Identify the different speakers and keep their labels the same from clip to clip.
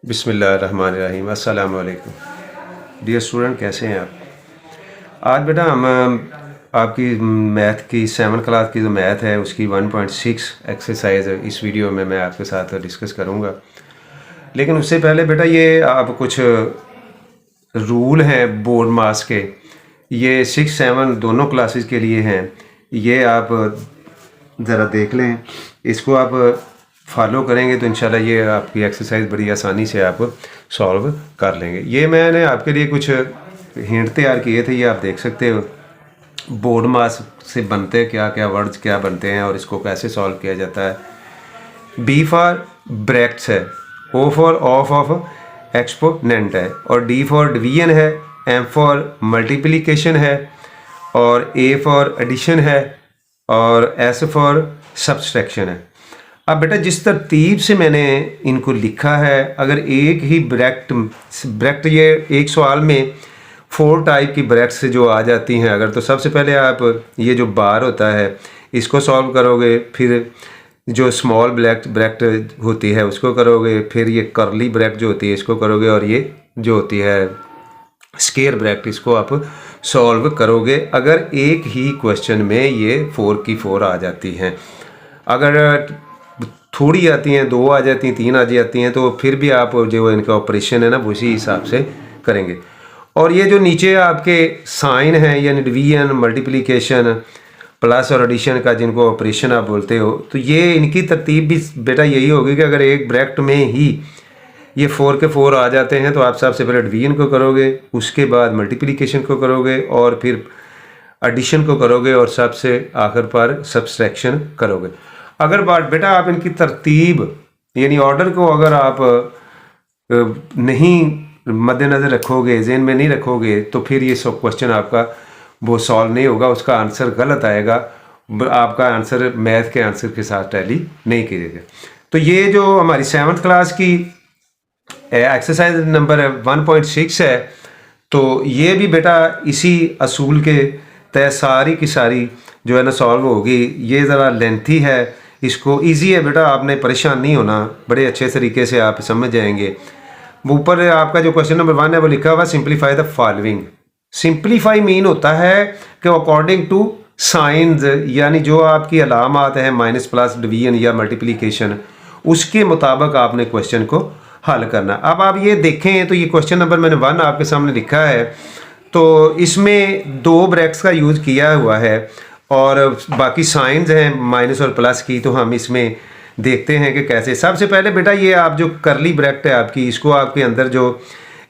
Speaker 1: बिस्मिल्लाहिर्रहमानिर्रहीम। अस्सलाम वालेकुम डियर स्टूडेंट, कैसे हैं आप? आज बेटा हम आपकी मैथ की 7th क्लास की जो मैथ है उसकी 1.6 एक्सरसाइज इस वीडियो में मैं आपके साथ डिस्कस करूंगा। लेकिन उससे पहले बेटा ये आप कुछ रूल हैं बोर्ड मास के, ये 6-7 दोनों क्लासेस के लिए हैं। ये आप ज़रा देख लें, इसको आप फॉलो करेंगे तो इंशाल्लाह ये आपकी एक्सरसाइज बड़ी आसानी से आप सॉल्व कर लेंगे। ये मैंने आपके लिए कुछ हिंट तैयार किए थे, ये आप देख सकते हो। बोर्ड मास से बनते क्या क्या वर्ड्स क्या बनते हैं और इसको कैसे सॉल्व किया जाता है। बी फॉर ब्रैकेट्स है, ओ फॉर ऑफ एक्सपोनेंट है, और डी फॉर डिवीजन है, एम फॉर मल्टीप्लिकेशन है, और ए फॉर एडिशन है, और एस फॉर सब्सट्रैक्शन है। अब बेटा जिस तरतीब से मैंने इनको लिखा है, अगर एक ही ब्रैकेट ये एक सवाल में 4 टाइप की ब्रैकेट्स जो आ जाती हैं अगर, तो सबसे पहले आप ये जो बार होता है इसको सॉल्व करोगे, फिर जो स्मॉल ब्रैकेट होती है उसको करोगे, फिर ये करली ब्रैकेट जो होती है इसको करोगे, और ये जो होती है स्क्वायर ब्रैकेट इसको आप सॉल्व करोगे। अगर एक ही क्वेश्चन में ये 4 की 4 आ जाती हैं, अगर थोड़ी आती हैं, 2 आ जाती हैं, 3 आ जाती हैं, तो फिर भी आप जो इनका ऑपरेशन है ना वो उसी हिसाब से करेंगे। और ये जो नीचे आपके साइन है यानी डिवीजन, मल्टीप्लिकेशन, प्लस और एडिशन का जिनको ऑपरेशन आप बोलते हो, तो ये इनकी तरतीब भी बेटा यही होगी कि अगर एक ब्रैकेट में ही ये 4 के 4 आ जाते हैं तो आप सबसे पहले डिवीजन को करोगे, उसके बाद मल्टीप्लिकेशन को करोगे, और फिर एडिशन को करोगे, और सबसे आखिर पर सब्सट्रैक्शन करोगे। अगर बात बेटा आप इनकी तरतीब यानी ऑर्डर को अगर आप नहीं मद्देनज़र रखोगे, जहन में नहीं रखोगे, तो फिर ये सब क्वेश्चन आपका वो सॉल्व नहीं होगा, उसका आंसर गलत आएगा, आपका आंसर मैथ के आंसर के साथ टैली नहीं करेगा। तो ये जो हमारी 7th क्लास की एक्सरसाइज नंबर 1.6 है, तो ये भी बेटा इसी असूल के तहत सारी की सारी जो है ना सॉल्व होगी। ये ज़रा लेंथी है, इसको इजी है बेटा, आपने परेशान नहीं होना, बड़े अच्छे तरीके से आप समझ जाएंगे। ऊपर आपका जो क्वेश्चन नंबर 1 है वो लिखा हुआ simplify the following. Simplify mean होता है कि अकॉर्डिंग टू साइंस, यानी जो आपकी अलामात है माइनस प्लस डिवीजन या मल्टीप्लिकेशन, उसके मुताबिक आपने क्वेश्चन को हल करना। अब आप ये देखें तो ये क्वेश्चन नंबर मैंने 1 आपके सामने लिखा है, तो इसमें 2 ब्रैकेट्स का यूज़ किया हुआ है और बाकी साइंस हैं माइनस और प्लस की, तो हम इसमें देखते हैं कि कैसे। सबसे पहले बेटा ये आप जो करली ब्रैकेट है आपकी, इसको आपके अंदर जो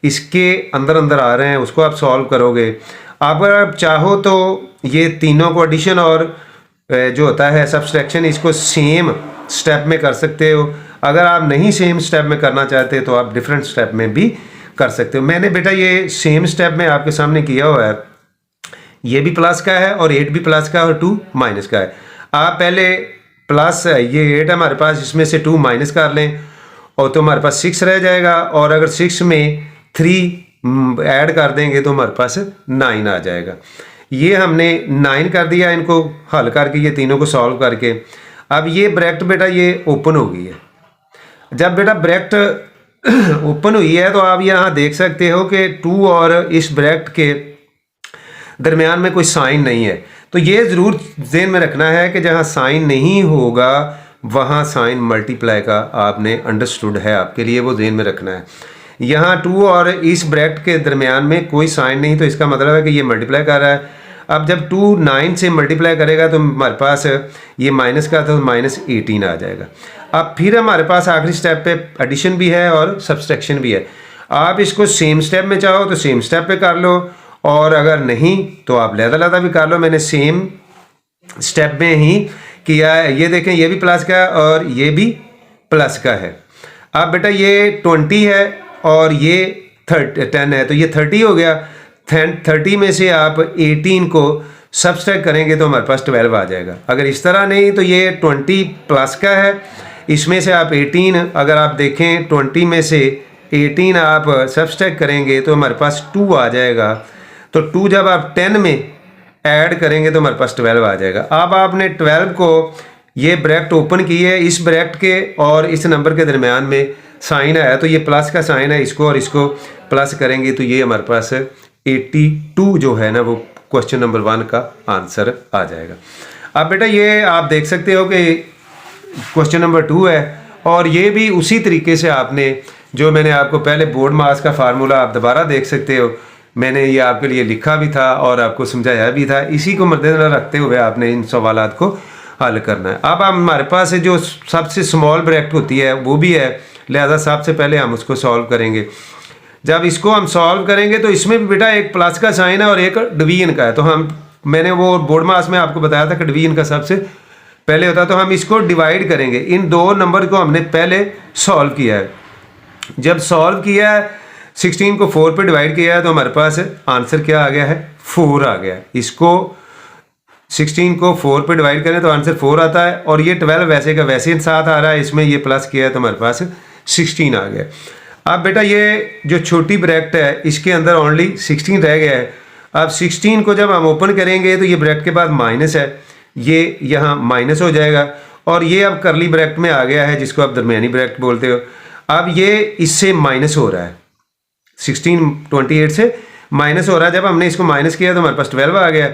Speaker 1: इसके अंदर आ रहे हैं उसको आप सॉल्व करोगे। अगर आप चाहो तो ये तीनों को एडिशन और जो होता है सब्सट्रैक्शन, इसको सेम स्टेप में कर सकते हो। अगर आप नहीं सेम स्टेप में करना चाहते तो आप डिफरेंट स्टेप में भी कर सकते हो। मैंने बेटा ये सेम स्टेप में आपके सामने किया हुआ है, ये भी प्लस का है और 8 भी प्लस का है और 2 माइनस का है। आप पहले प्लस ये 8 हमारे पास, इसमें से 2 माइनस कर लें और तो हमारे पास 6 रह जाएगा, और अगर 6 में 3 ऐड कर देंगे तो हमारे पास 9 आ जाएगा। ये हमने 9 कर दिया इनको हल करके, ये तीनों को सॉल्व करके। अब ये ब्रैकेट बेटा ये ओपन हो गई है। जब बेटा ब्रैकेट ओपन हुई है तो आप यहाँ देख सकते हो कि 2 और इस ब्रैकेट के दरमियान में कोई साइन नहीं है, तो ये ज़रूर ज़हन में रखना है कि जहाँ साइन नहीं होगा वहाँ साइन मल्टीप्लाई का आपने अंडरस्टूड है, आपके लिए वो ज़हन में रखना है। यहाँ 2 और इस ब्रैकेट के दरमियान में कोई साइन नहीं, तो इसका मतलब है कि ये मल्टीप्लाई कर रहा है। अब जब 2 9 से मल्टीप्लाई करेगा तो हमारे पास ये माइनस का तो -18 आ जाएगा। अब फिर हमारे पास आखिरी स्टेप पे एडिशन भी है और सब्सट्रैक्शन भी है। आप इसको सेम स्टेप में चाहो तो सेम स्टेप पे कर लो, और अगर नहीं तो आप लहदा भी कर लो। मैंने सेम स्टेप में ही किया है। ये देखें, ये भी प्लस का है और ये भी प्लस का है। अब बेटा ये 20 है और ये 10 है, तो ये 30 हो गया। 30 में से आप 18 को सब्सट्रैक्ट करेंगे तो हमारे पास 12 आ जाएगा। अगर इस तरह नहीं तो ये 20 प्लस का है, इसमें से आप 18, अगर आप देखें 20 में से 18 आप सब्सट्रैक्ट करेंगे तो हमारे पास 2 आ जाएगा। तो 2 जब आप 10 में ऐड करेंगे तो हमारे पास 12 आ जाएगा। अब आपने 12 को ये ब्रैकेट ओपन की है, इस ब्रैकेट के और इस नंबर के दरमियान में साइन आया तो ये प्लस का साइन है, इसको और इसको प्लस करेंगे तो ये हमारे पास 82 जो है ना वो क्वेश्चन नंबर 1 का आंसर आ जाएगा। अब बेटा ये आप देख सकते हो कि क्वेश्चन नंबर 2 है और ये भी उसी तरीके से आपने जो मैंने आपको पहले बोर्ड मास का फार्मूला आप दोबारा देख सकते हो, मैंने ये आपके लिए लिखा भी था और आपको समझाया भी था। इसी को मद्देनजर रखते हुए आपने इन सवालात को हल करना है। अब हमारे पास जो सबसे स्मॉल ब्रैकेट होती है वो भी है, लिहाजा सबसे पहले हम उसको सॉल्व करेंगे। जब इसको हम सॉल्व करेंगे तो इसमें भी बेटा एक प्लस का साइन है और एक डिवीजन का है। तो मैंने वो बोर्ड मास में आपको बताया था कि डिवीजन का सबसे पहले होता है, तो हम इसको डिवाइड करेंगे। इन 2 नंबर को हमने पहले सॉल्व किया है। जब सॉल्व किया है 16 को 4 पे डिवाइड किया है तो हमारे पास आंसर क्या आ गया है, 4 आ गया है। इसको 16 को 4 पे डिवाइड करें तो आंसर 4 आता है और ये 12 वैसे का वैसे साथ आ रहा है, इसमें ये प्लस किया है तो हमारे पास 16 आ गया। अब बेटा ये जो छोटी ब्रैकेट है इसके अंदर ओनली 16 रह गया है। अब 16 को जब हम ओपन करेंगे तो ये ब्रैकेट के बाद माइनस है, ये यहाँ माइनस हो जाएगा और ये अब करली ब्रैकेट में आ गया है जिसको आप दरमियानी ब्रैकेट बोलते हो। अब ये इससे माइनस हो रहा है, 1628 से माइनस हो रहा है। जब हमने इसको माइनस किया तो हमारे पास 12 आ गया।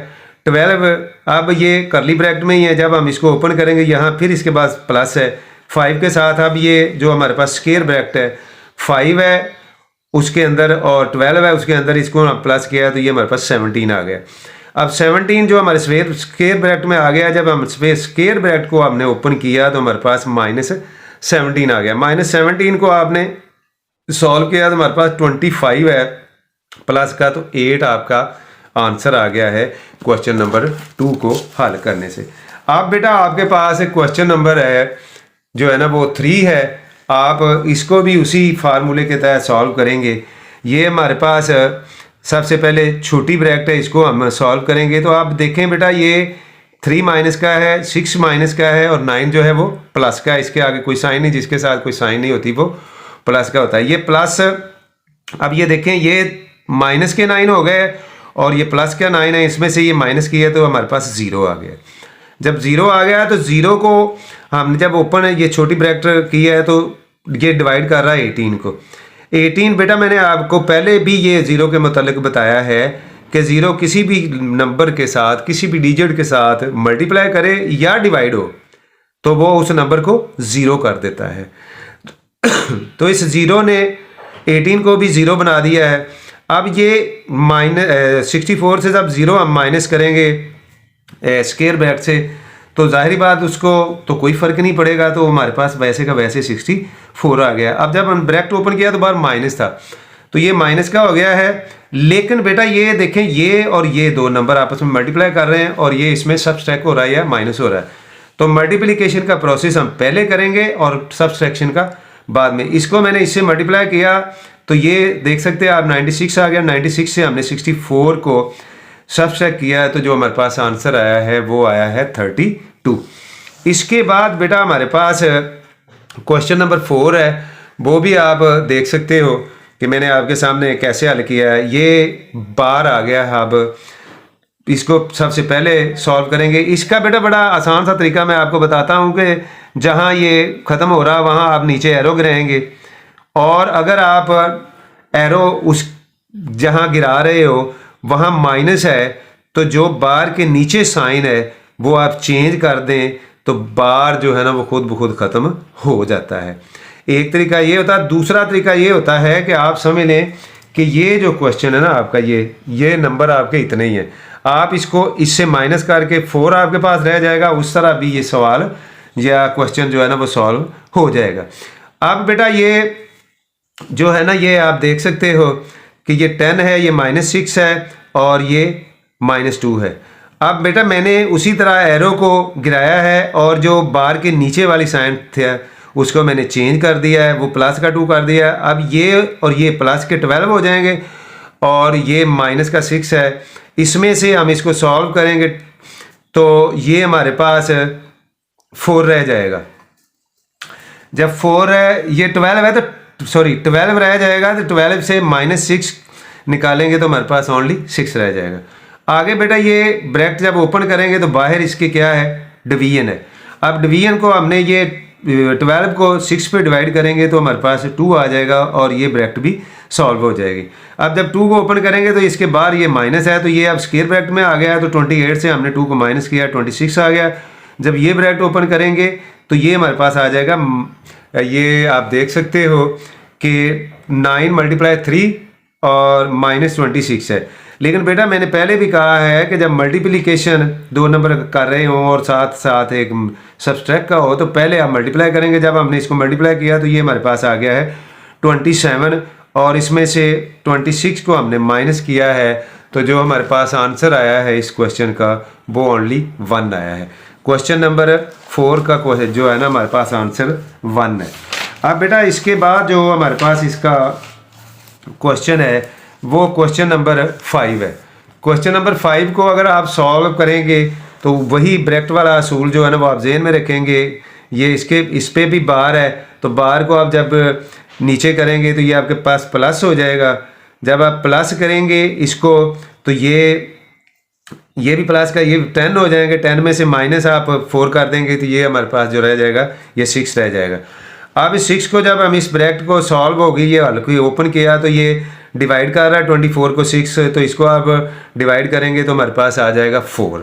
Speaker 1: 12 अब ये करली ब्रैकेट में ही है, जब हम इसको ओपन करेंगे यहाँ फिर इसके बाद प्लस है 5 के साथ। अब ये जो हमारे पास स्क्वायर ब्रैकेट है 5 है उसके अंदर और 12 है उसके अंदर, इसको हम प्लस किया तो ये हमारे पास 17 आ गया। अब 17 जो हमारे स्क्वायर ब्रैकेट में आ गया, जब हम स्क्वायर ब्रैकेट को हमने ओपन किया तो हमारे पास -17 आ गया। -17 को आपने सॉल्व किया तो हमारे पास 25 है प्लस का, तो 8 आपका आंसर आ गया है क्वेश्चन नंबर 2 को हल करने से। अब बेटा आपके पास एक क्वेश्चन नंबर है जो है ना वो 3 है। आप इसको भी उसी फार्मूले के तहत सॉल्व करेंगे। ये हमारे पास सबसे पहले छोटी ब्रैकेट है, इसको हम सॉल्व करेंगे। तो आप देखें बेटा ये 3 माइनस का है, 6 माइनस का है और 9 जो है वो प्लस का है। इसके आगे कोई साइन नहीं, जिसके साथ कोई साइन नहीं होती वो प्लस का होता है। ये प्लस, अब ये देखें ये माइनस के 9 हो गए और ये प्लस का 9 है, इसमें से ये माइनस किया तो हमारे पास 0 आ गया। जब 0 आ गया तो 0 को हमने जब ओपन ये छोटी ब्रैकेट की है तो ये डिवाइड कर रहा है 18 को। 18 बेटा मैंने आपको पहले भी ये 0 के मुतालिक बताया है कि 0 किसी भी नंबर के साथ, किसी भी डिजिट के साथ मल्टीप्लाई करे या डिवाइड हो तो वो उस नंबर को 0 कर देता है। तो इस 0 ने 18 को भी 0 बना दिया है। अब ये -64 से जब 0 हम माइनस करेंगे स्क्वायर ब्रैकेट से तो जाहिर बात उसको तो कोई फ़र्क नहीं पड़ेगा, तो हमारे पास वैसे का वैसे 64 आ गया। अब जब हम ब्रैकेट ओपन किया तो बाहर माइनस था तो ये माइनस का हो गया है। लेकिन बेटा ये देखें ये और ये 2 नंबर आपस में मल्टीप्लाई कर रहे हैं और ये इसमें सबट्रैक्ट हो रहा है या माइनस हो रहा है। तो मल्टीप्लिकेशन का प्रोसेस हम पहले करेंगे और सबट्रैक्शन का बाद में। इसको मैंने इससे मल्टीप्लाई किया तो ये देख सकते हैं आप 96 आ गया। 96 से हमने 64 को सबट्रैक्ट किया है तो जो हमारे पास आंसर आया है वो आया है 32। इसके बाद बेटा हमारे पास क्वेश्चन नंबर 4 है, वो भी आप देख सकते हो कि मैंने आपके सामने कैसे हल किया है। ये बार आ गया है। अब इसको सबसे पहले सॉल्व करेंगे। इसका बेटा बड़ा आसान सा तरीका मैं आपको बताता हूँ कि जहाँ ये ख़त्म हो रहा है वहाँ आप नीचे एरो गिराएंगे और अगर आप एरो उस जहाँ गिरा रहे हो वहाँ माइनस है तो जो बार के नीचे साइन है वो आप चेंज कर दें तो बार जो है ना वो खुद ब खुद ख़त्म हो जाता है। एक तरीका ये होता है। दूसरा तरीका ये होता है कि आप समझ लें कि ये जो क्वेश्चन है ना आपका ये नंबर आपके इतने ही हैं, आप इसको इससे माइनस करके 4 आपके पास रह जाएगा। उस तरह भी ये सवाल या क्वेश्चन जो है ना वो सॉल्व हो जाएगा। अब बेटा ये जो है ना ये आप देख सकते हो कि ये 10 है, ये -6 है और ये -2 है। अब बेटा मैंने उसी तरह एरो को गिराया है और जो बार के नीचे वाली साइन थे उसको मैंने चेंज कर दिया है, वो प्लस का 2 कर दिया। अब ये और ये प्लस के 12 हो जाएंगे और ये माइनस का 6 है। इसमें से हम इसको सॉल्व करेंगे तो ये हमारे पास 4 रह जाएगा। जब 4 है, ये 12 है तो सॉरी 12 रह जाएगा तो 12 से -6 निकालेंगे तो हमारे पास ओनली 6 रह जाएगा। आगे बेटा ये ब्रैकेट जब ओपन करेंगे तो बाहर इसके क्या है, डिवीजन है। अब डिवीजन को हमने ये 12 को 6 पे डिवाइड करेंगे तो हमारे पास 2 आ जाएगा और ये ब्रैकेट भी सॉल्व हो जाएगी। अब जब 2 को ओपन करेंगे तो इसके बाहर ये माइनस है, तो ये अब स्क्वायर ब्रैकेट में आ गया है, तो 28 से हमने 2 को माइनस किया, 26 आ गया। जब ये ब्रैकेट ओपन करेंगे तो ये हमारे पास आ जाएगा, ये आप देख सकते हो कि 9 × 3 और -26 है। लेकिन बेटा मैंने पहले भी कहा है कि जब मल्टीप्लिकेशन 2 नंबर कर रहे हो और साथ साथ एक सब्सट्रैक्ट का हो तो पहले आप मल्टीप्लाई करेंगे। जब हमने इसको मल्टीप्लाई किया तो ये हमारे पास आ गया है 27 और इसमें से 26 को हमने माइनस किया है, तो जो हमारे पास आंसर आया है इस क्वेश्चन का वो ओनली 1 आया है। क्वेश्चन नंबर 4 का क्वेश्चन जो है ना हमारे पास आंसर 1 है। अब बेटा इसके बाद जो हमारे पास इसका क्वेश्चन है वो क्वेश्चन नंबर 5 है। क्वेश्चन नंबर 5 को अगर आप सॉल्व करेंगे तो वही ब्रैकेट वाला असूल जो है ना वो आप जेहन में रखेंगे। ये इस पे भी बार है, तो बार को आप जब नीचे करेंगे तो ये आपके पास प्लस हो जाएगा। जब आप प्लस करेंगे इसको तो ये भी प्लस का ये 10 हो जाएंगे, 10 में से माइनस आप 4 कर देंगे तो ये हमारे पास जो रह जाएगा ये 6 रह जाएगा। अब इस 6 को जब हम इस ब्रैकेट को सॉल्व होगी ये हल को ओपन किया तो ये डिवाइड कर रहा है 24 को 6, तो इसको आप डिवाइड करेंगे तो हमारे पास आ जाएगा 4,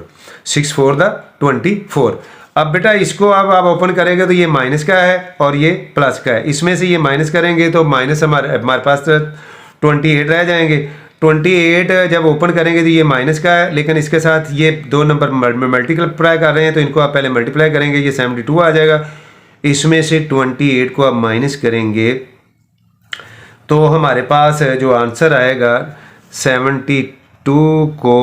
Speaker 1: 6 4 दा 24। अब बेटा इसको अब आप ओपन करेंगे तो ये माइनस का है और ये प्लस का है, इसमें से ये माइनस करेंगे तो माइनस हमारे पास 28 रह जाएंगे। 28 जब ओपन करेंगे तो ये माइनस का है, लेकिन इसके साथ ये 2 नंबर मल्टीप्लाई कर रहे हैं तो इनको आप पहले मल्टीप्लाई करेंगे, ये 72 आ जाएगा। इसमें से 28 को आप माइनस करेंगे तो हमारे पास जो आंसर आएगा 72 को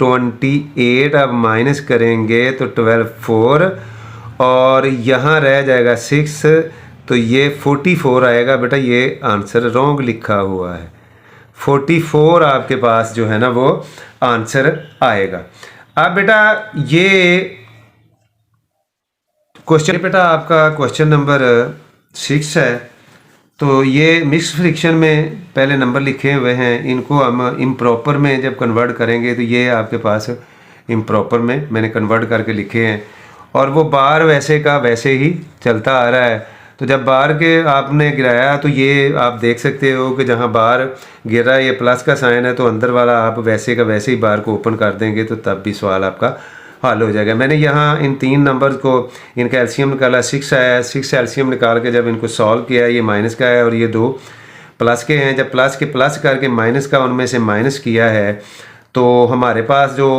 Speaker 1: 28 अब माइनस करेंगे तो 12 4 और यहाँ रह जाएगा 6, तो ये 44 आएगा। बेटा ये आंसर रॉन्ग लिखा हुआ है, 44 आपके पास जो है ना वो आंसर आएगा। अब बेटा ये क्वेश्चन बेटा आपका क्वेश्चन नंबर 6 है, तो ये मिक्स फ्रिक्शन में पहले नंबर लिखे हुए हैं, इनको हम इम्प्रॉपर में जब कन्वर्ट करेंगे तो ये आपके पास इम्प्रॉपर में मैंने कन्वर्ट करके लिखे हैं और वो बार वैसे का वैसे ही चलता आ रहा है। तो जब बार के आपने गिराया तो ये आप देख सकते हो कि जहाँ बार गिर रहा है ये प्लस का साइन है, तो अंदर वाला आप वैसे का वैसे ही बार को ओपन कर देंगे तो तब भी सवाल आपका हल हो जाएगा। मैंने यहाँ इन 3 नंबर्स को इनका एलसीएम निकाला, 6 आया, 6 एलसीएम निकाल के जब इनको सॉल्व किया ये माइनस का है और ये 2 प्लस के हैं। जब प्लस के प्लस करके माइनस का उनमें से माइनस किया है तो हमारे पास जो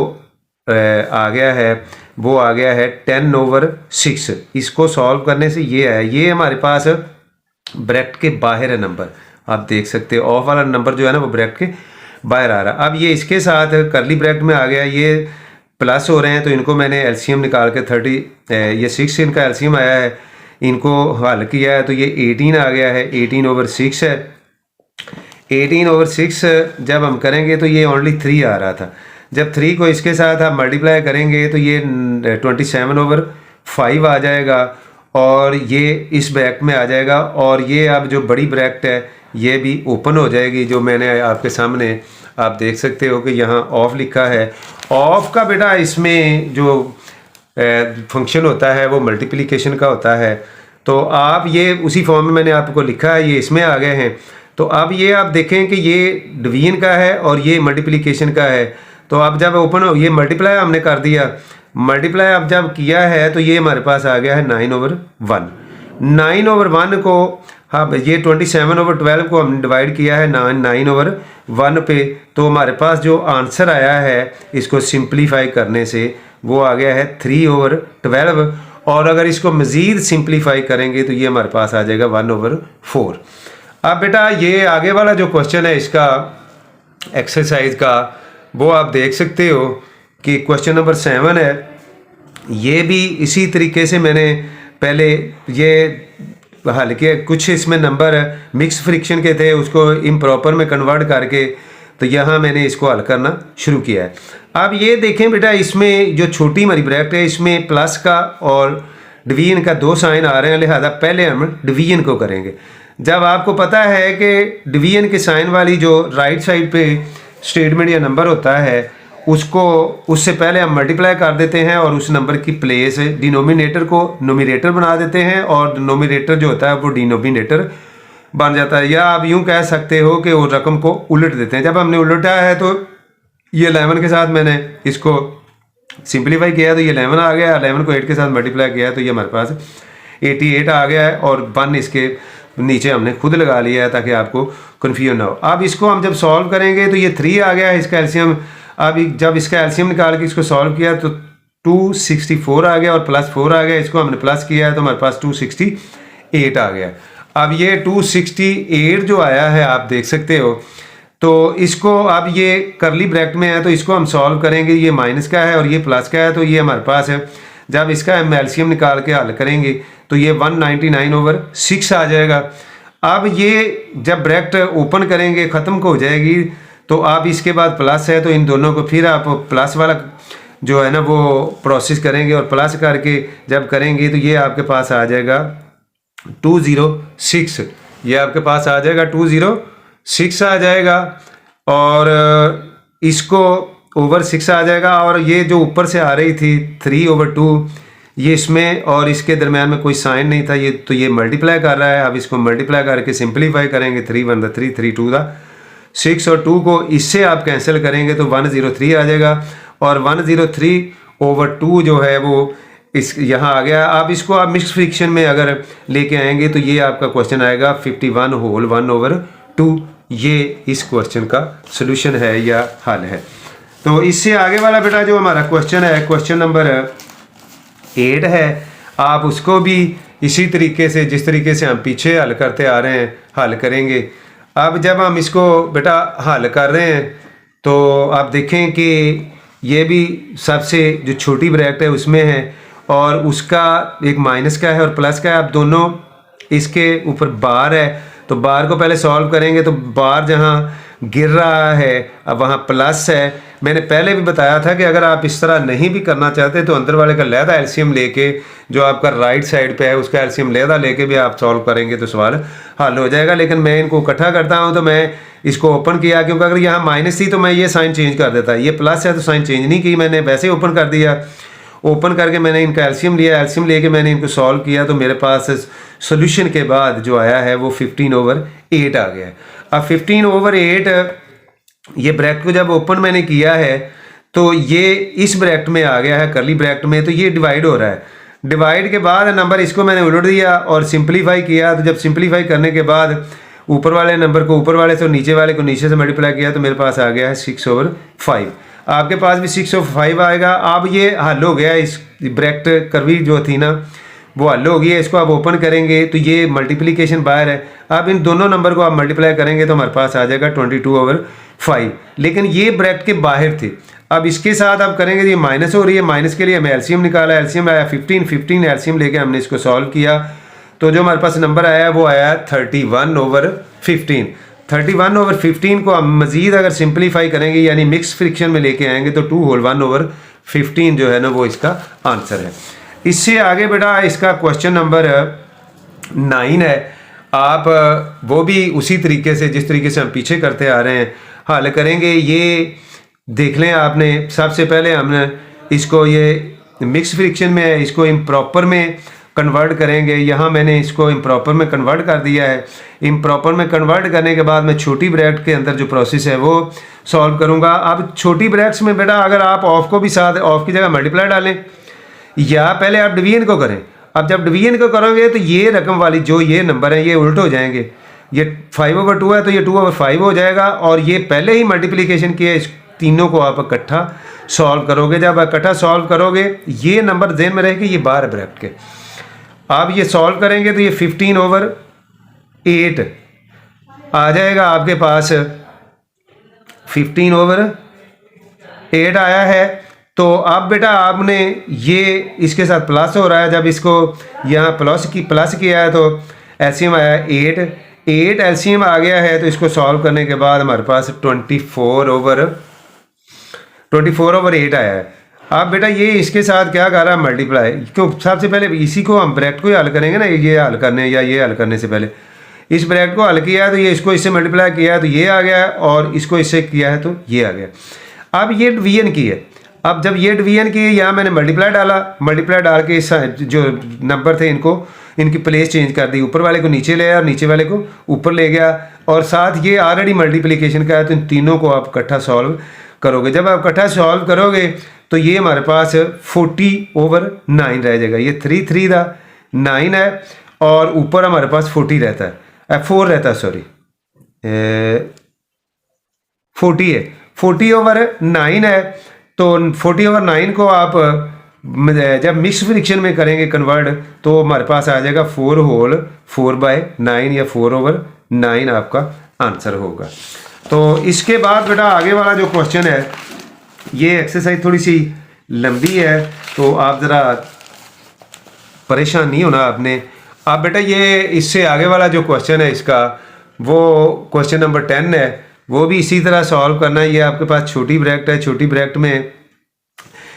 Speaker 1: आ गया है वो आ गया है 10/6। इसको सॉल्व करने से ये है, ये हमारे पास ब्रैकेट के बाहर है नंबर, आप देख सकते हो ऑफ वाला नंबर जो है ना वो ब्रैकेट के बाहर आ रहा। अब ये इसके साथ करली ब्रैकेट में आ गया, ये प्लस हो रहे हैं तो इनको मैंने एलसीएम निकाल के 30 ये 6 इनका एलसीएम आया है, इनको हल किया है तो ये 18 आ गया है, 18/6 है। 18/6 जब हम करेंगे तो ये ओनली 3 आ रहा था, जब 3 को इसके साथ आप मल्टीप्लाई करेंगे तो ये 27/5 आ जाएगा और ये इस ब्रैकेट में आ जाएगा और ये अब जो बड़ी ब्रैकेट है ये भी ओपन हो जाएगी, जो मैंने आपके सामने आप देख सकते हो कि यहाँ ऑफ लिखा है। ऑफ का बेटा इसमें जो फंक्शन होता है वो मल्टीप्लिकेशन का होता है, तो आप ये उसी फॉर्म में मैंने आपको लिखा है, ये इसमें आ गए हैं। तो अब ये आप देखें कि ये डिवीजन का है और ये मल्टीप्लिकेशन का है, तो अब जब ओपन हो ये मल्टीप्लाई हमने कर दिया, मल्टीप्लाई अब जब किया है तो ये हमारे पास आ गया है 9/1। 9/1 को हाँ ये 27/12 को हमने डिवाइड किया है 9/1 पे, तो हमारे पास जो आंसर आया है इसको सिंप्लीफाई करने से वो आ गया है 3/12 और अगर इसको मज़ीद सिंप्लीफाई करेंगे तो ये हमारे पास आ जाएगा 1/4। अब बेटा ये आगे वाला जो क्वेश्चन है इसका एक्सरसाइज का वो आप देख सकते हो कि क्वेश्चन नंबर 7 है। ये भी इसी तरीके से मैंने पहले ये हल किया, कुछ इसमें नंबर मिक्स फ्रिक्शन के थे उसको इम्प्रॉपर में कन्वर्ट करके तो यहाँ मैंने इसको हल करना शुरू किया है। अब ये देखें बेटा इसमें जो छोटी हमारी ब्रैकेट है इसमें प्लस का और डिवीजन का 2 साइन आ रहे हैं, लिहाजा पहले हम डिवीजन को करेंगे। जब आपको पता है कि डिवीजन के साइन वाली जो राइट साइड पे स्टेटमेंट या नंबर होता है उसको उससे पहले हम मल्टीप्लाई कर देते हैं और उस नंबर की प्लेस डिनोमिनेटर को नोमिनेटर बना देते हैं और नोमिनेटर जो होता है वो डिनोमिनेटर बन जाता है। या आप यूं कह सकते हो कि वो रकम को उलट देते हैं। जब हमने उलटा है तो ये 11 के साथ मैंने इसको सिंप्लीफाई किया तो ये 11 आ गया, 11 को 8 के साथ मल्टीप्लाई किया तो ये हमारे पास 88 आ गया है और 1 इसके नीचे हमने खुद लगा लिया है ताकि आपको कन्फ्यूजन ना हो। अब इसको हम जब सॉल्व करेंगे तो ये 3 आ गया है इसका एलसीएम। अब जब इसका एलसीएम निकाल के इसको सॉल्व किया तो 264 आ गया और +4 आ गया, इसको हमने प्लस किया है तो हमारे पास 268 आ गया। अब ये 268 जो आया है आप देख सकते हो, तो इसको अब ये करली ब्रैकेट में है तो इसको हम सॉल्व करेंगे। ये माइनस का है और ये प्लस का है तो ये हमारे पास है। जब इसका हम एलसीएम निकाल के हल करेंगे तो ये 199/6 आ जाएगा। अब ये जब ब्रैकेट ओपन करेंगे ख़त्म हो जाएगी तो अब इसके बाद प्लस है तो इन दोनों को फिर आप प्लस वाला जो है ना वो प्रोसेस करेंगे और प्लस करके जब करेंगे तो ये आपके पास आ जाएगा 206। ये आपके पास आ जाएगा 206 आ जाएगा और इसको ओवर 6 आ जाएगा। और ये जो ऊपर से आ रही थी 3/2 ये इसमें और इसके दरम्यान में कोई साइन नहीं था, ये तो ये मल्टीप्लाई कर रहा है। अब इसको मल्टीप्लाई करके सिंप्लीफाई करेंगे 3 1 3 3 2 6 और 2 को इससे आप कैंसिल करेंगे तो 103 आ जाएगा और 103/2 जो है वो इस यहाँ आ गया। अब इसको आप मिक्स फ्रिक्शन में अगर लेके आएंगे तो ये आपका क्वेश्चन आएगा 51/1/2। ये इस क्वेश्चन का सोल्यूशन है या हल है। तो इससे आगे वाला बेटा जो हमारा क्वेश्चन है, क्वेश्चन नंबर 8 है, आप उसको भी इसी तरीके से जिस तरीके से हम पीछे हल करते आ रहे हैं हल करेंगे। अब जब हम इसको बेटा हल कर रहे हैं तो आप देखें कि ये भी सबसे जो छोटी ब्रैकेट है उसमें है और उसका एक माइनस का है और प्लस का है। अब दोनों इसके ऊपर बार है तो बार को पहले सॉल्व करेंगे तो बार जहाँ गिर रहा है अब वहाँ प्लस है। मैंने पहले भी बताया था कि अगर आप इस तरह नहीं भी करना चाहते तो अंदर वाले का लहदा एलसीएम लेके जो आपका राइट साइड पे है उसका एलसीएम लहदा लेके भी आप सॉल्व करेंगे तो सवाल हल हो जाएगा। लेकिन मैं इनको इकट्ठा करता हूँ तो मैं इसको ओपन किया क्योंकि अगर यहाँ माइनस थी तो मैं ये साइन चेंज कर देता, ये प्लस है तो साइन चेंज नहीं की, मैंने वैसे ही ओपन कर दिया। ओपन करके मैंने इनका एलसीएम लिया, एलसीएम लेके मैंने इनको सॉल्व किया तो मेरे पास सोल्यूशन के बाद जो आया है वो 15/8 आ गया। अब 15/8 ये ब्रैकेट को जब ओपन मैंने किया है तो ये इस ब्रैकेट में आ गया है करली ब्रैकेट में, तो ये डिवाइड हो रहा है। डिवाइड के बाद नंबर इसको मैंने उलट दिया और सिंप्लीफाई किया। तो जब सिंप्लीफाई करने के बाद ऊपर वाले नंबर को ऊपर वाले से और नीचे वाले को नीचे से मल्टीप्लाई किया तो मेरे पास आ गया है 6/5। आपके पास भी 6/5 आएगा। अब ये हल हो गया, इस ब्रैकेट करवी जो थी ना वो हल हो गई है। इसको आप ओपन करेंगे तो ये मल्टीप्लिकेशन बाहर है। अब इन दोनों नंबर को आप मल्टीप्लाई करेंगे तो हमारे पास आ जाएगा 22/5। लेकिन ये ब्रैकेट के बाहर थे। अब इसके साथ आप करेंगे तो ये माइनस हो रही है, माइनस के लिए हमें एलसीएम निकाला, एलसीएम आया 15 एलसीएम लेके हमने इसको सॉल्व किया तो जो हमारे पास नंबर आया वो आया 31/15। 31/15 को हम मजीद अगर सिंप्लीफाई करेंगे यानी मिक्स फ्रिक्शन में लेके आएंगे तो 2/1/15 जो है ना वो इसका आंसर है। इससे आगे बेटा इसका क्वेश्चन नंबर 9 है। आप वो भी उसी तरीके से जिस तरीके से हम पीछे करते आ रहे हैं हल करेंगे। ये देख लें आपने, सबसे पहले हमने इसको ये मिक्स फ्रिक्शन में है, इसको इम्प्रॉपर में कन्वर्ट करेंगे। यहाँ मैंने इसको इम्प्रॉपर में कन्वर्ट कर दिया है। इम्प्रॉपर में कन्वर्ट करने के बाद मैं छोटी ब्रैकेट के अंदर जो प्रोसेस है वो सॉल्व करूँगा। अब छोटी ब्रैकेट्स में बेटा अगर आप ऑफ को भी साथ ऑफ की जगह मल्टीप्लाई डालें या पहले आप डिवीजन को करें। अब जब डिवीजन को करोगे तो ये रकम वाली जो ये नंबर है ये उल्ट हो जाएंगे। ये 5/2 है तो ये 2/5 हो जाएगा और ये पहले ही मल्टीप्लिकेशन किया, इस तीनों को आप इकट्ठा सॉल्व करोगे। जब इकट्ठा सॉल्व करोगे ये नंबर ज़हन में रहेगा, ये 12 ब्रैकेट के। आप ये सॉल्व करेंगे तो ये 15/8 आ जाएगा आपके पास। 15/8 आया है तो अब बेटा आपने ये इसके साथ प्लस हो रहा है, जब इसको यहाँ प्लस किया है तो एलसीएम आया 8 एलसीएम आ गया है। तो इसको सॉल्व करने के बाद हमारे पास 24/8 आया है। अब बेटा ये इसके साथ क्या कर रहा है मल्टीप्लाई, क्यों सबसे पहले इसी को हम ब्रैकेट को ही हल करेंगे ना, ये हल करने या ये हल करने से पहले इस ब्रैकेट को हल किया है तो ये इसको इससे मल्टीप्लाई किया है तो ये आ गया और इसको इससे किया है तो ये आ गया। अब ये डिवीजन की है। अब जब ये डिवीजन की है, यहाँ मैंने मल्टीप्लाई डाला, मल्टीप्लाई डाल के इस जो नंबर थे इनको इनकी प्लेस चेंज कर दी, ऊपर वाले को नीचे ले आया और नीचे वाले को ऊपर ले गया, और साथ ये ऑलरेडी मल्टीप्लिकेशन का है, तो इन तीनों को आप इकट्ठा सॉल्व करोगे। जब आप इकट्ठा सॉल्व करोगे तो ये हमारे पास 40/9 रह जाएगा। ये 3 था, 9 है, और ऊपर हमारे पास 40 रहता है, 4 रहता है, सॉरी 40 है, 40/9 है। तो 40/9 को आप जब मिक्स फ्रिक्शन में करेंगे कन्वर्ट, तो हमारे पास आ जाएगा 4 होल 4/9 या 4/9 आपका आंसर होगा। तो इसके बाद बेटा आगे वाला जो क्वेश्चन है, ये एक्सरसाइज थोड़ी सी लंबी है, तो आप ज़रा परेशान नहीं होना आपने। अब बेटा ये इससे आगे वाला जो क्वेश्चन है इसका, वो क्वेश्चन नंबर 10 है, वो भी इसी तरह सॉल्व करना है। ये आपके पास छोटी ब्रैकेट है, छोटी ब्रैकेट में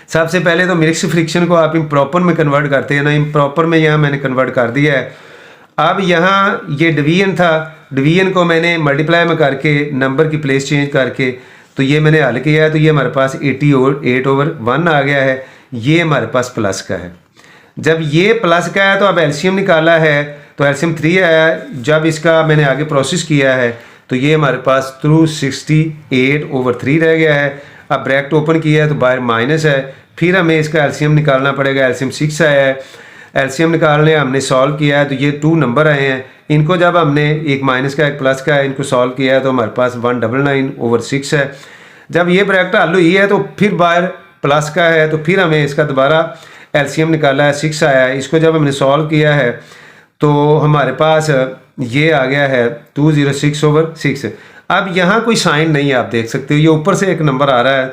Speaker 1: सबसे पहले तो मिक्स फ्रिक्शन को आप इम्प्रॉपर में कन्वर्ट करते हैं ना, इम्प्रॉपर में यहाँ मैंने कन्वर्ट कर दिया है। अब यहाँ ये डिवीजन था, डिवीजन को मैंने मल्टीप्लाई में करके नंबर की प्लेस चेंज करके तो ये मैंने हल किया है, तो ये हमारे पास 88/1 आ गया है। ये हमारे पास प्लस का है। जब ये प्लस का है तो अब एलसीएम निकाला है, तो एलसीएम 3 आया है। जब इसका मैंने आगे प्रोसेस किया है तो ये हमारे पास 268/3 रह गया है। अब ब्रैकेट ओपन किया है तो बाहर माइनस है, फिर हमें इसका एलसीएम निकालना पड़ेगा। एलसीएम 6 आया है, एलसीएम निकालने हमने सॉल्व किया है, तो ये 2 नंबर आए हैं। इनको जब हमने एक माइनस का एक प्लस का है, इनको सॉल्व किया है तो हमारे पास 199/6 है। जब ये ब्रैकेट हल हुई है तो फिर बाहर प्लस का है, तो फिर हमें इसका दोबारा एलसीएम निकाला है, 6 आया है। इसको जब हमने सॉल्व किया है तो हमारे पास ये आ गया है 206/6। अब यहाँ कोई साइन नहीं है, आप देख सकते हो, ये ऊपर से एक नंबर आ रहा है,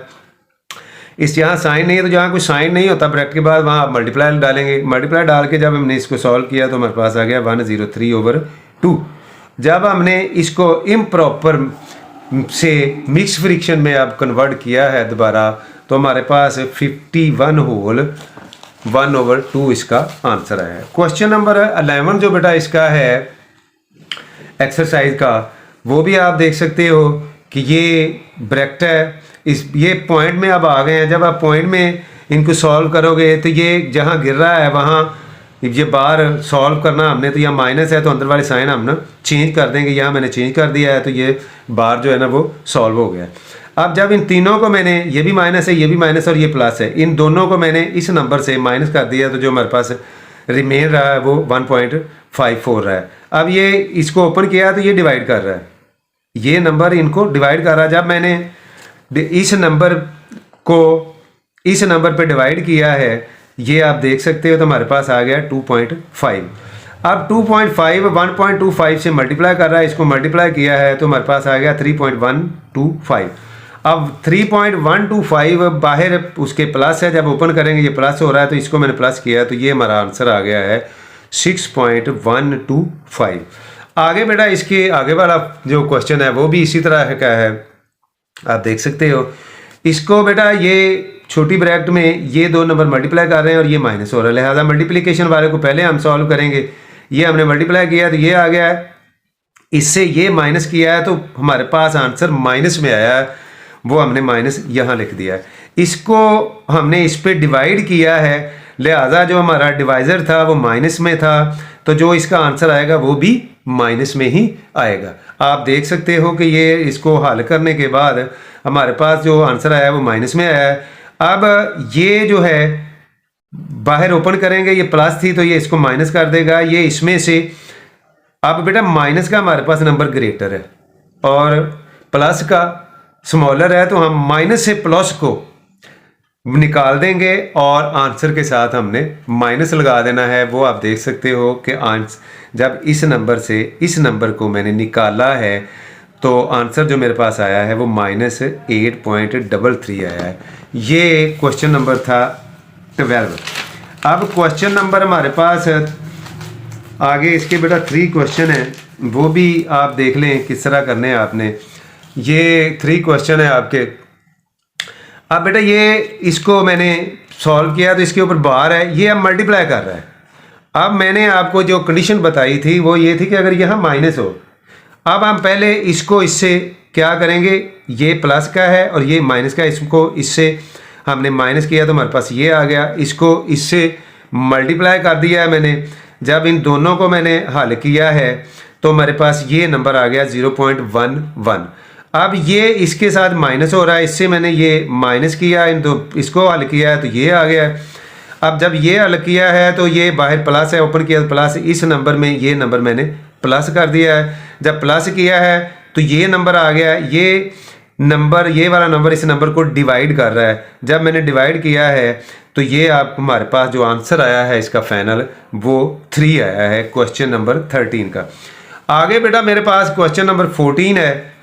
Speaker 1: इस यहाँ साइन नहीं है, तो जहाँ कोई साइन नहीं होता ब्रैकेट के बाद वहाँ आप मल्टीप्लाई डालेंगे। मल्टीप्लाई डाल के जब हमने इसको सॉल्व किया तो हमारे पास आ गया 103/2। जब हमने इसको इम्प्रॉपर से मिक्स फ्रिक्शन में अब कन्वर्ट किया है दोबारा, तो हमारे पास 51/1/2 इसका आंसर आया है। क्वेश्चन नंबर 11 जो बेटा इसका है एक्सरसाइज का, वो भी आप देख सकते हो कि ये ब्रैकेट है, ये पॉइंट में अब आ गए हैं। जब आप पॉइंट में इनको सॉल्व करोगे तो ये जहाँ गिर रहा है वहाँ ये बार सॉल्व करना हमने, तो यहाँ माइनस है तो अंदर वाले साइन हम ना चेंज कर देंगे। यहाँ मैंने चेंज कर दिया है, तो ये बार जो है ना वो सॉल्व हो गया। अब जब इन तीनों को मैंने, ये भी माइनस है, ये भी माइनस और ये प्लस है, इन दोनों को मैंने इस नंबर से माइनस कर दिया, तो जो हमारे पास रिमेन रहा है वो 1.54 रहा है। अब ये इसको ओपन किया तो ये डिवाइड कर रहा है, ये नंबर इनको डिवाइड कर रहा है। जब मैंने इस नंबर को इस नंबर पे डिवाइड किया है, ये आप देख सकते हो, तो हमारे पास आ गया 2.5। अब 2.5 1.25 से मल्टीप्लाई कर रहा है, इसको मल्टीप्लाई किया है तो हमारे पास आ गया 3.125। अब 3.125 बाहर उसके प्लस है, जब ओपन करेंगे ये प्लस हो रहा है, तो इसको मैंने प्लस किया, तो ये हमारा आंसर आ गया है 6.125। आगे बेटा इसके आगे वाला जो क्वेश्चन है वो भी इसी तरह का है, आप देख सकते हो। इसको बेटा ये छोटी ब्रैकेट में ये 2 नंबर मल्टीप्लाई कर रहे हैं और ये माइनस हो रहा है, लिहाजा मल्टीप्लिकेशन वाले को पहले हम सॉल्व करेंगे। ये हमने मल्टीप्लाई किया तो ये आ गया है, इससे ये माइनस किया है तो हमारे पास आंसर माइनस में आया है, वो हमने माइनस यहाँ लिख दिया है। इसको हमने इस पर डिवाइड किया है, लिहाजा जो हमारा डिवाइज़र था वो माइनस में था, तो जो इसका आंसर आएगा वो भी माइनस में ही आएगा। आप देख सकते हो कि ये इसको हल करने के बाद हमारे पास जो आंसर आया वो माइनस में आया है। अब ये जो है बाहर ओपन करेंगे, ये प्लस थी तो ये इसको माइनस कर देगा, ये इसमें से। अब बेटा माइनस का हमारे पास नंबर ग्रेटर है और प्लस का स्मॉलर है, तो हम माइनस से प्लस को निकाल देंगे और आंसर के साथ हमने माइनस लगा देना है। वो आप देख सकते हो कि जब इस नंबर से इस नंबर को मैंने निकाला है तो आंसर जो मेरे पास आया है वो -8.33 आया है। ये क्वेश्चन नंबर था 12। अब क्वेश्चन नंबर हमारे पास आगे इसके बेटा 3 क्वेश्चन हैं, वो भी आप देख लें किस तरह करने हैं आपने। ये 3 क्वेश्चन है आपके। अब बेटा ये इसको मैंने सॉल्व किया तो इसके ऊपर बार है, ये अब मल्टीप्लाई कर रहा है। अब मैंने आपको जो कंडीशन बताई थी वो ये थी कि अगर यहाँ माइनस हो, अब हम पहले इसको इससे क्या करेंगे, ये प्लस का है और ये माइनस का है। इसको इससे हमने माइनस किया तो हमारे पास ये आ गया, इसको इससे मल्टीप्लाई कर दिया है मैंने। जब इन दोनों को मैंने हल किया है तो हमारे पास ये नंबर आ गया 0.11। अब ये इसके साथ माइनस हो रहा है, इससे मैंने ये माइनस किया, इन दो इसको हल किया है तो ये आ गया है। अब जब ये हल किया है तो ये बाहर प्लस है, ओपन किया तो प्लस, इस नंबर में ये नंबर मैंने प्लस कर दिया है। जब प्लस किया है तो ये नंबर आ गया है। ये नंबर, ये वाला नंबर इस नंबर को डिवाइड कर रहा है। जब मैंने डिवाइड किया है तो ये आप हमारे पास जो आंसर आया है इसका फाइनल वो 3 आया है, क्वेश्चन नंबर 13 का। आगे बेटा मेरे पास क्वेश्चन नंबर 14 है,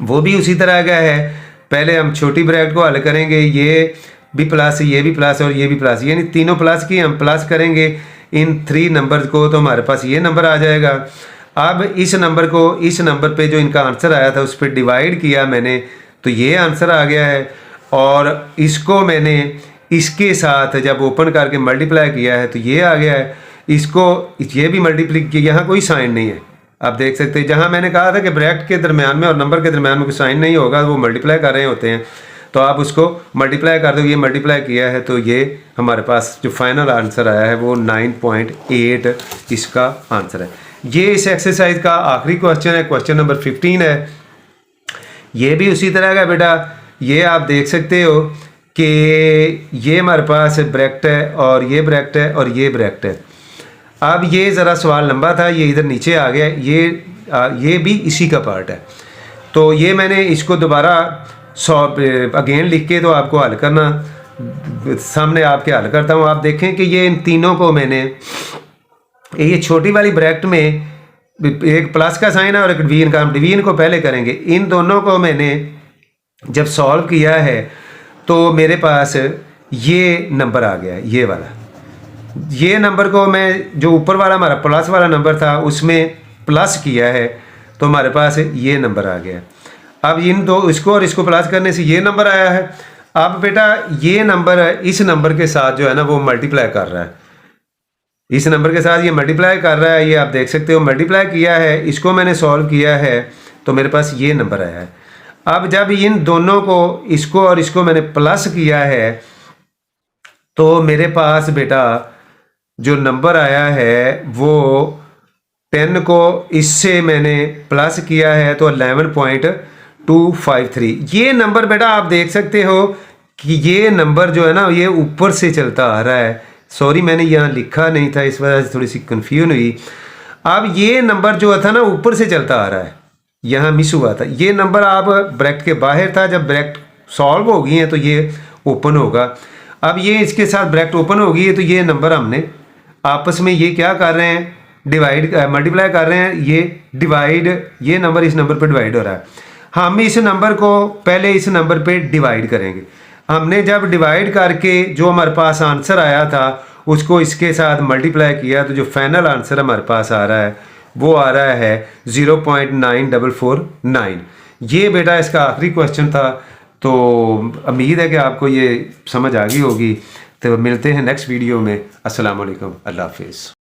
Speaker 1: वो भी उसी तरह का है। पहले हम छोटी ब्रैकेट को हल करेंगे, ये भी प्लस, ये भी प्लस और ये भी प्लस, यानी तीनों प्लस की हम प्लस करेंगे इन 3 नंबर को तो हमारे पास ये नंबर आ जाएगा। अब इस नंबर को इस नंबर पे जो इनका आंसर आया था उस पर डिवाइड किया मैंने तो ये आंसर आ गया है। और इसको मैंने इसके साथ जब ओपन करके मल्टीप्लाई किया है तो ये आ गया है। इसको ये भी मल्टीप्लाई किया, यहाँ कोई साइन नहीं है, आप देख सकते हैं। जहाँ मैंने कहा था कि ब्रैकेट के दरमियान में और नंबर के दरमियान में कोई साइन नहीं होगा, वो मल्टीप्लाई कर रहे होते हैं, तो आप उसको मल्टीप्लाई कर दो। ये मल्टीप्लाई किया है तो ये हमारे पास जो फाइनल आंसर आया है वो 9.8 इसका आंसर है। ये इस एक्सरसाइज का आखिरी क्वेश्चन है, क्वेश्चन नंबर 15 है। ये भी उसी तरह का बेटा, ये आप देख सकते हो कि ये हमारे पास ब्रैकेट है और ये ब्रैकेट है और ये ब्रैकेट है। अब ये ज़रा सवाल लंबा था, ये इधर नीचे आ गया, ये भी इसी का पार्ट है। तो ये मैंने इसको दोबारा अगेन लिख के तो आपको हल करना, सामने आपके हल करता हूँ। आप देखें कि ये इन तीनों को मैंने, ये छोटी वाली ब्रैकेट में एक प्लस का साइन है और एक डिवीजन का, हम डिवीजन को पहले करेंगे। इन दोनों को मैंने जब सॉल्व किया है तो मेरे पास ये नंबर आ गया है, ये वाला। ये नंबर को मैं जो ऊपर वाला हमारा प्लस वाला नंबर था उसमें प्लस किया है तो हमारे पास ये नंबर आ गया। अब इन दो, इसको और इसको प्लस करने से ये नंबर आया है। अब बेटा ये नंबर इस नंबर के साथ जो है ना वो मल्टीप्लाई कर रहा है, इस नंबर के साथ ये मल्टीप्लाई कर रहा है। ये आप देख सकते हो मल्टीप्लाई किया है, इसको मैंने सॉल्व किया है तो मेरे पास ये नंबर आया है। अब जब इन दोनों को, इसको और इसको मैंने प्लस किया है तो मेरे पास बेटा जो नंबर आया है वो 10 को इससे मैंने प्लस किया है तो 11.253। ये नंबर बेटा आप देख सकते हो कि ये नंबर जो है ना ये ऊपर से चलता आ रहा है। सॉरी मैंने यहाँ लिखा नहीं था, इस वजह से थोड़ी सी कन्फ्यूजन हुई। अब ये नंबर जो था ना ऊपर से चलता आ रहा है, यहाँ मिस हुआ था। ये नंबर आप ब्रैकेट के बाहर था, जब ब्रैकेट सॉल्व हो गई है तो ये ओपन होगा। अब ये इसके साथ ब्रैकेट ओपन हो गई है तो ये नंबर हमने आपस में ये क्या कर रहे हैं, डिवाइड मल्टीप्लाई कर रहे हैं। ये डिवाइड, ये नंबर इस नंबर पे डिवाइड हो रहा है। हम इस नंबर को पहले इस नंबर पे डिवाइड करेंगे। हमने जब डिवाइड करके जो हमारे पास आंसर आया था उसको इसके साथ मल्टीप्लाई किया तो जो फाइनल आंसर हमारे पास आ रहा है वो आ रहा है 0.9449। ये बेटा इसका आखिरी क्वेश्चन था। तो उम्मीद है कि आपको ये समझ आ गई होगी। तो मिलते हैं नेक्स्ट वीडियो में। अस्सलाम वालेकुम, अल्लाह हाफिज़।